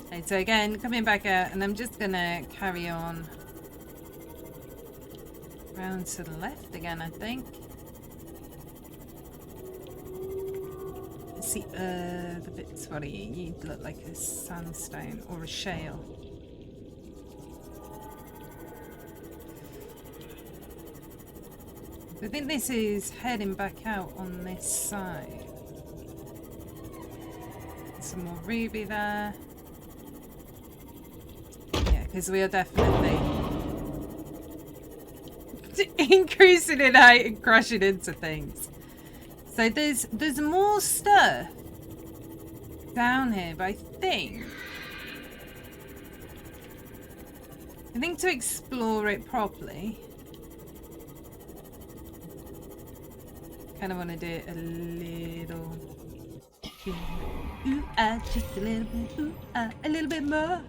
Okay, so again, coming back out, and I'm just gonna carry on round to the left again, I think. See, the bits, what are you? You look like a sandstone or a shale. I think this is heading back out on this side. Some more ruby there. Yeah, because we are definitely increasing in height and crashing into things. So there's more stuff down here, but I think to explore it properly, kind of want to do it a little, just a little bit, a little bit more.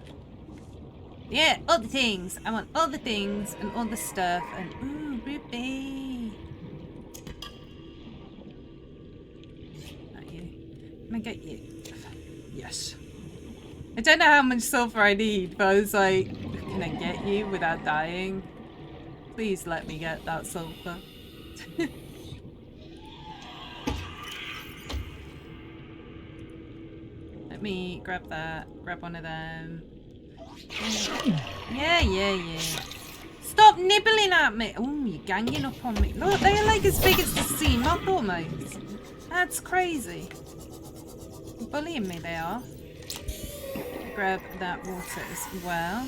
Yeah, all the things. I want all the things and all the stuff, and ooh, ruby. Can I get you? Yes. I don't know how much sulfur I need, but I was like, can I get you without dying? Please let me get that sulfur. Let me grab that. Grab one of them. Yeah. Stop nibbling at me. Oh, you're ganging up on me. Look, they are like as big as the sea moth almost. That's crazy. Bullying me, they are. Grab that water as well.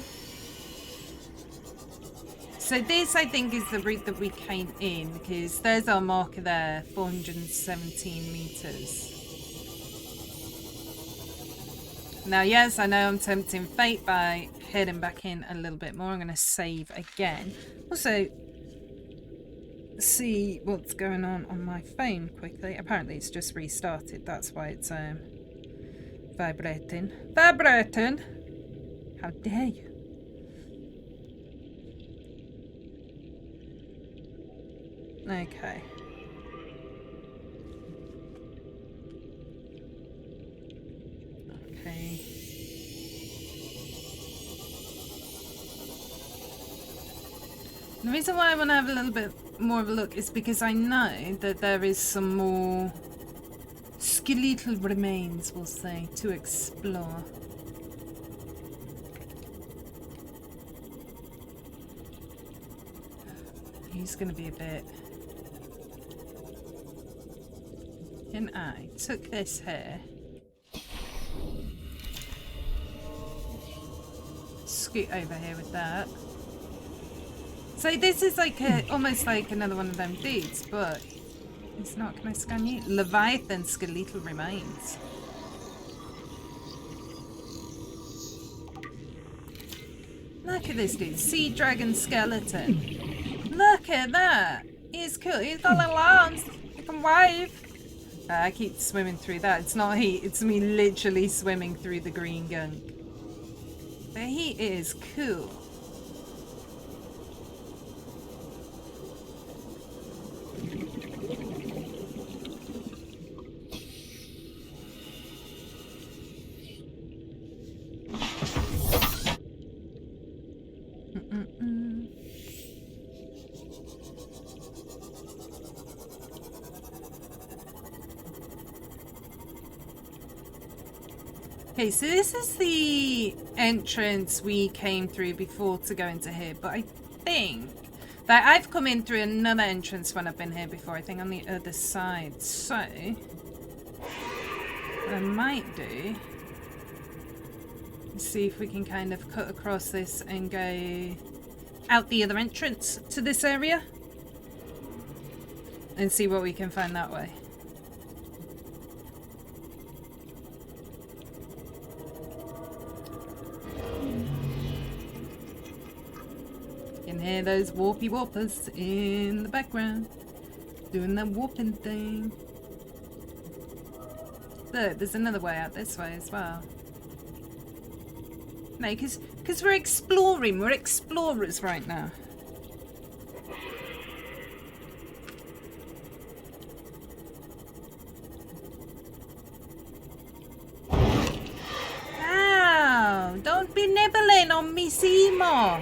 So this, I think, is the route that we came in, because there's our marker there, 417 meters. Now, yes, I know I'm tempting fate by heading back in a little bit more. I'm going to save again. Also, see what's going on my phone quickly. Apparently, it's just restarted. That's why it's vibrating. Vibrating! How dare you? Okay. Okay. The reason why I want to have a little bit more of a look is because I know that there is some more skeletal remains, we'll say, to explore. just going to be a bit... And I took this here. Scoot over here with that. So this is like almost like another one of them dudes, but it's not. Can I scan you? Leviathan skeletal remains. Look at this dude, sea dragon skeleton. Look at that. He's cool. He's got little arms. He can wave. I keep swimming through that. It's not heat. It's me literally swimming through the green gunk. But he is cool. Okay, so this is the entrance we came through before to go into here, but I think that I've come in through another entrance when I've been here before, I think on the other side. So, what I might do is see if we can kind of cut across this and go out the other entrance to this area and see what we can find that way. Can hear those warpy warpers in the background doing that warping thing. Look, there's another way out this way as well. No, because we're exploring. We're explorers right now. Ow! Don't be nibbling on me, Seymour.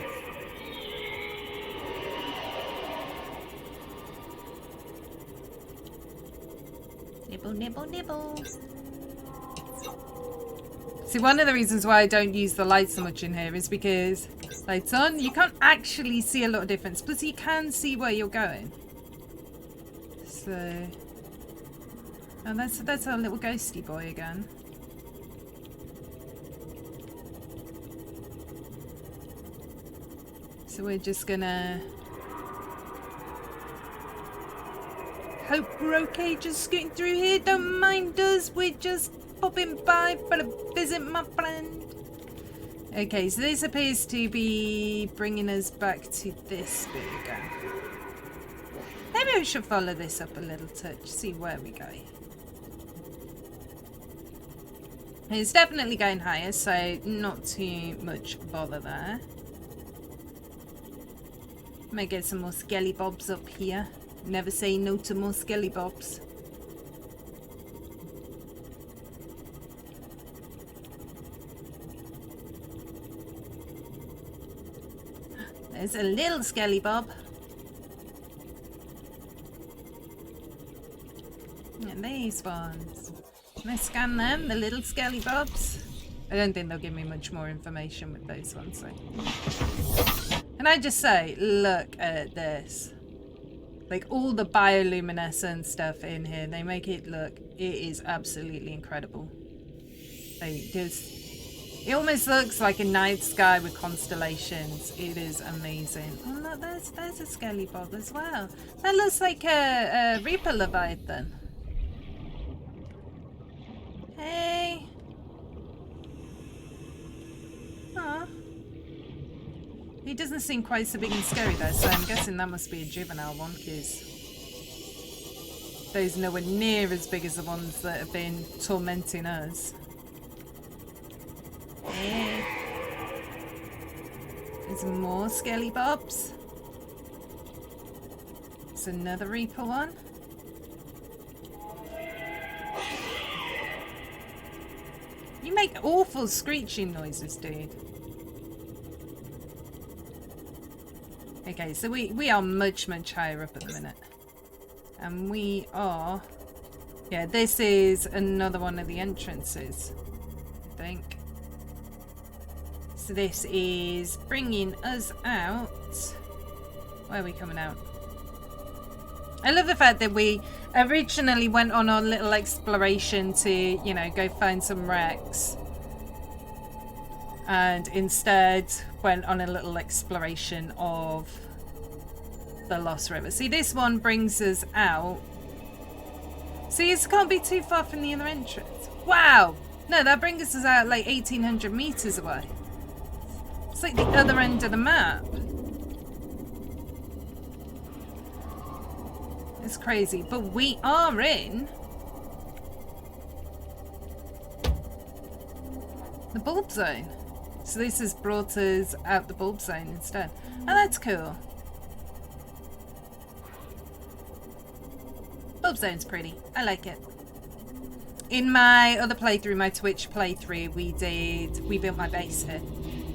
Nibble, nibble, nibble. See, one of the reasons why I don't use the light so much in here is because lights on, you can't actually see a lot of difference. Plus, you can see where you're going. So, oh, that's our little ghosty boy again. So we're just gonna hope we're okay just scooting through here. Don't mind us. We're just popping by for a visit, my friend. Okay, so this appears to be bringing us back to this bit again. Maybe we should follow this up a little touch, see where we go. It's definitely going higher, so not too much bother there. Might get some more skelly bobs up here. Never say no to more skelly bobs. There's a little skelly bob. And these ones. Can I scan them? The little skelly bobs? I don't think they'll give me much more information with those ones. So. Can I just say, look at this. Like all the bioluminescent stuff in here, they make it look, it is absolutely incredible. Like just, it almost looks like a night sky with constellations. It is amazing. Oh look, there's a skelly bob as well. That looks like a Reaper Leviathan. Hey. Aw. He doesn't seem quite so big and scary though, so I'm guessing that must be a juvenile one, because those nowhere near as big as the ones that have been tormenting us. Hey. There's more skelly bobs. There's another Reaper one. You make awful screeching noises, dude. Okay, so we are much higher up at the minute. And we are... Yeah, this is another one of the entrances, I think. So this is bringing us out... Where are we coming out? I love the fact that we originally went on our little exploration to, you know, go find some wrecks. And instead went on a little exploration of the Lost River. See, this one brings us out. See, it can't be too far from the other entrance. Wow! No, that brings us out like 1,800 meters away. It's like the other end of the map. It's crazy. But we are in the bulb zone. So this has brought us out the bulb zone instead. Oh, that's cool. Bulb zone's pretty. I like it. In my other playthrough, my Twitch playthrough, we built my base here.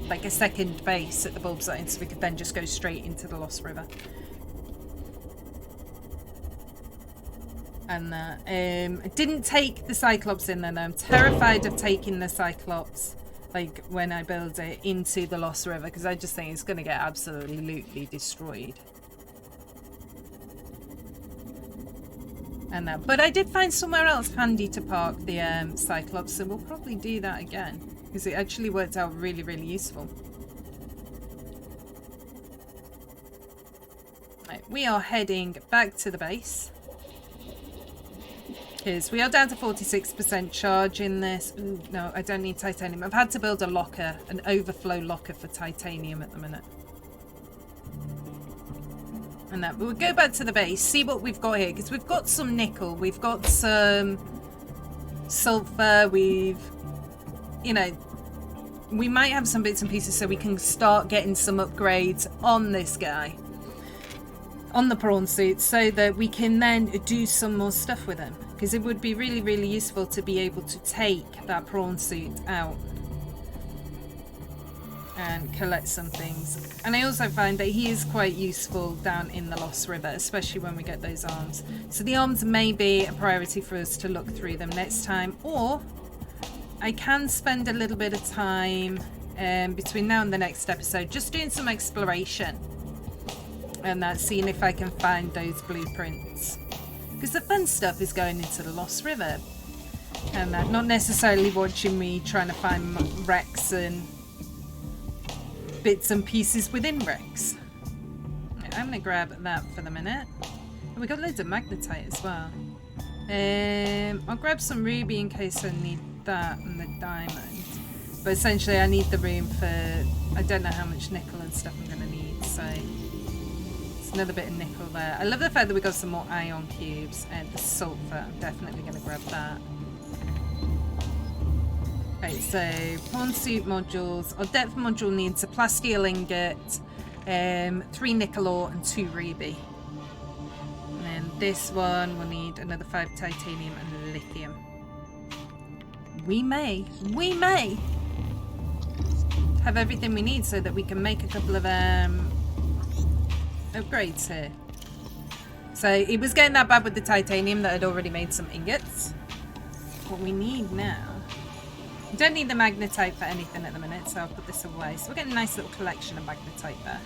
Like a second base at the bulb zone, so we could then just go straight into the Lost River. And I didn't take the Cyclops in there though. I'm terrified of taking the Cyclops, like when I build it, into the Lost River, because I just think it's going to get absolutely destroyed. And that, but I did find somewhere else handy to park the Cyclops, so we'll probably do that again, because it actually worked out really, really useful. Right, we are heading back to the base. Because we are down to 46% charge in this. Ooh, no, I don't need titanium. I've had to build a locker, an overflow locker for titanium at the minute. And that, but we'll go back to the base, see what we've got here, because we've got some nickel, we've got some sulfur, we've, you know, we might have some bits and pieces so we can start getting some upgrades on this guy, on the prawn suit, so that we can then do some more stuff with him. Because it would be really, really useful to be able to take that prawn suit out and collect some things. And I also find that he is quite useful down in the Lost River, especially when we get those arms. So the arms may be a priority for us to look through them next time, or I can spend a little bit of time between now and the next episode just doing some exploration and seeing if I can find those blueprints. Because the fun stuff is going into the Lost River, and not necessarily watching me trying to find wrecks and bits and pieces within wrecks. Right, I'm going to grab that for the minute. And we got loads of magnetite as well. I'll grab some ruby in case I need that, and the diamond. But essentially I need the room for, I don't know how much nickel and stuff I'm going to need, so another bit of nickel there. I love the fact that we got some more ion cubes and the sulfur. I'm definitely going to grab that. Right, so prawn suit modules. Our depth module needs a plasteel ingot, 3 nickel ore and 2 ruby. And then this one will need another 5 titanium and lithium. We may have everything we need so that we can make a couple of upgrades here. So it was getting that bad with the titanium that I'd already made some ingots. What we need now, we don't need the magnetite for anything at the minute, so I'll put this away. So we're getting a nice little collection of magnetite there.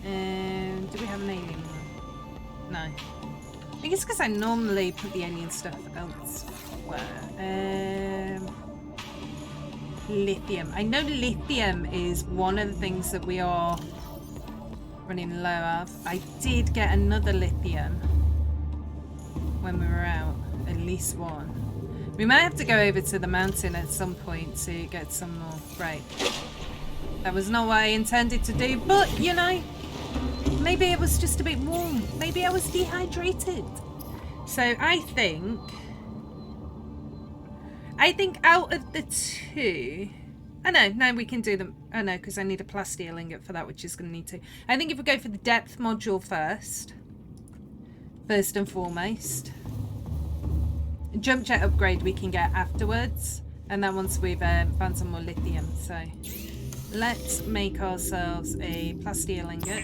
And do we have an alien one? No. I think it's because I normally put the alien stuff elsewhere. Lithium. I know lithium is one of the things that we are running low of. I did get another lithium when we were out, at least one. We might have to go over to the mountain at some point to get some more. Right, that was not what I intended to do, but you know, maybe it was just a bit warm, maybe I was dehydrated. So I think out of the two, oh no, we can do them. Oh no, because I need a plasteel ingot for that, which is going to need to. I think if we go for the depth module first and foremost, jump jet upgrade we can get afterwards, and then once we've found some more lithium. So let's make ourselves a plasteel ingot.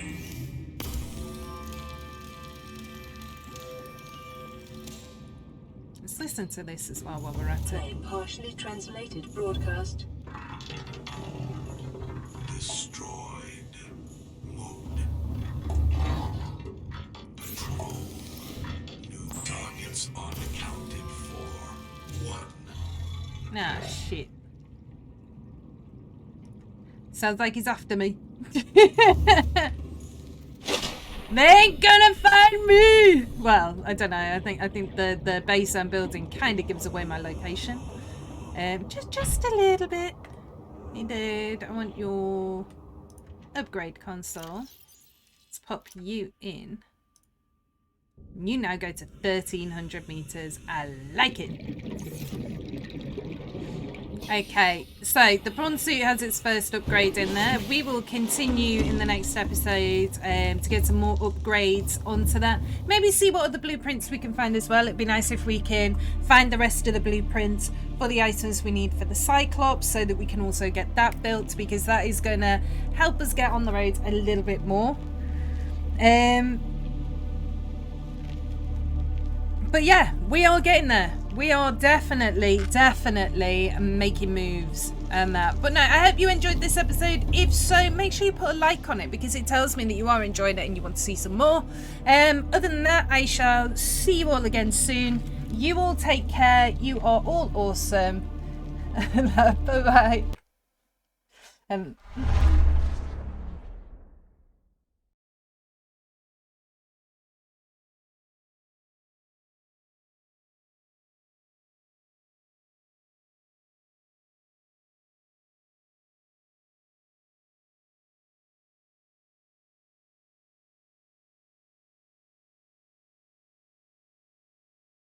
Let's listen to this as well while we're at it. A partially translated broadcast. Destroyed. Mode. Control Ah, shit. Sounds like he's after me. They ain't gonna find me! Well, I don't know. I think the base I'm building kind of gives away my location. Just a little bit. Hey, dude, I want your upgrade console. Let's pop you in. You now go to 1,300 meters. I like it. Okay, so the prawn suit has its first upgrade in there. We will continue in the next episode to get some more upgrades onto that. Maybe see what other blueprints we can find as well. It'd be nice if we can find the rest of the blueprints for the items we need for the Cyclops so that we can also get that built, because that is going to help us get on the road a little bit more. But yeah, we are getting there. We are definitely making moves and that. But no, I hope you enjoyed this episode. If so, make sure you put a like on it, because it tells me that you are enjoying it and you want to see some more. Other than that, I shall see you all again soon. You all take care. You are all awesome. Bye-bye.